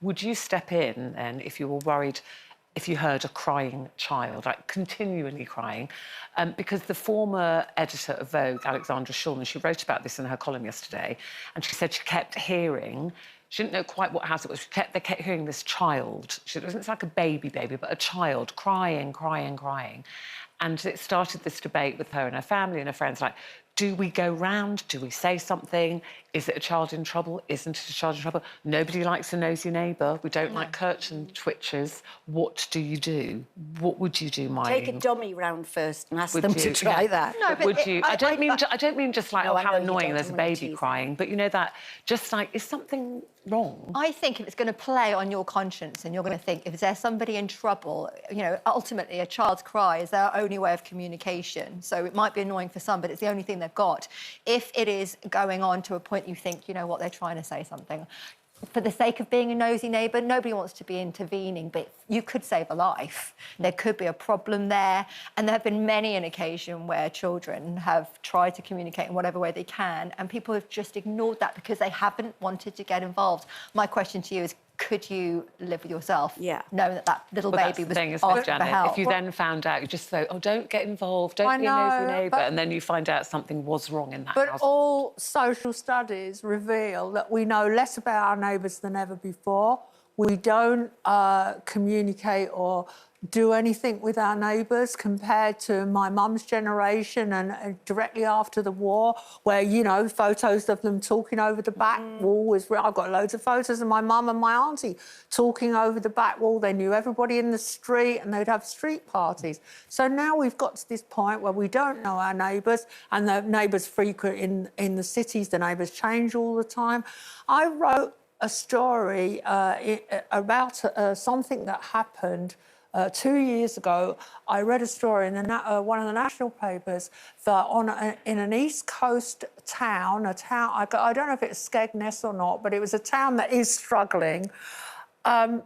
would you step in then if you were worried, if you heard a crying child, like continually crying? Because the former editor of Vogue, Alexandra Shulman, she wrote about this in her column yesterday, and she said she kept hearing, she didn't know quite what house it was, they kept hearing this child. It wasn't like a baby, but a child crying. And it started this debate with her and her family and her friends, like, do we go round? Do we say something? Is it a child in trouble? Isn't it a child in trouble? Nobody likes a nosy neighbour. We don't like curtain twitchers. What do you do? What would you do, Miley? Take a dummy round first and ask them to try that. No, but would you? I don't mean just like, oh, how annoying, there's a baby crying, but you know that, just like, is something wrong? I think if it's going to play on your conscience and you're going to think, if there's somebody in trouble, you know, ultimately a child's cry is their only way of communication. So it might be annoying for some, but it's the only thing they've got. If it is going on to a point you think, you know what, they're trying to say something, for the sake of being a nosy neighbour, nobody wants to be intervening, but you could save a life. There could be a problem there, and there have been many an occasion where children have tried to communicate in whatever way they can, and people have just ignored that because they haven't wanted to get involved. My question to you is, could you live with yourself, knowing that that little baby was asking for help? If you then found out, you just say, oh, don't get involved, don't be a nosy neighbour, and then you find out something was wrong in that house. But all social studies reveal that we know less about our neighbours than ever before. We don't communicate or do anything with our neighbours compared to my mum's generation and directly after the war, where, you know, photos of them talking over the back wall was... I've got loads of photos of my mum and my auntie talking over the back wall. They knew everybody in the street and they'd have street parties. So now we've got to this point where we don't know our neighbours, and the neighbours frequent in the cities, the neighbours change all the time. I wrote a story about something that happened 2 years ago. I read a story in one of the national papers that in an East Coast town, I don't know if it's Skegness or not, but it was a town that is struggling. A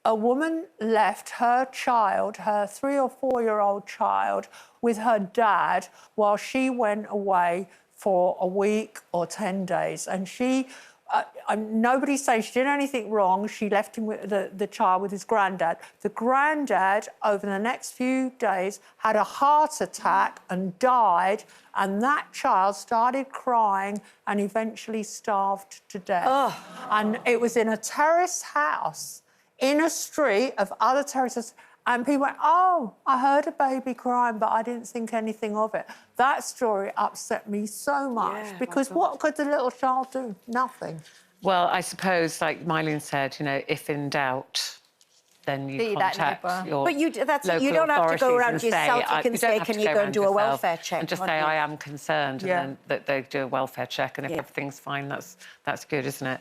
woman left her child, her 3 or 4-year-old child, with her dad while she went away for a week or 10 days. And she... nobody's saying she did anything wrong. She left him with the child with his granddad. The granddad, over the next few days, had a heart attack and died, and that child started crying and eventually starved to death. Oh. And it was in a terrace house in a street of other terraces. And people went, oh, I heard a baby crying, but I didn't think anything of it. That story upset me so much, because what could the little child do? Nothing. Well, I suppose, like Mylene said, you know, if in doubt, then you contact your But you don't have to go around yourself. You can say, can you go and do a welfare check? And just say, I am concerned, and then that they do a welfare check, and if everything's fine, that's good, isn't it?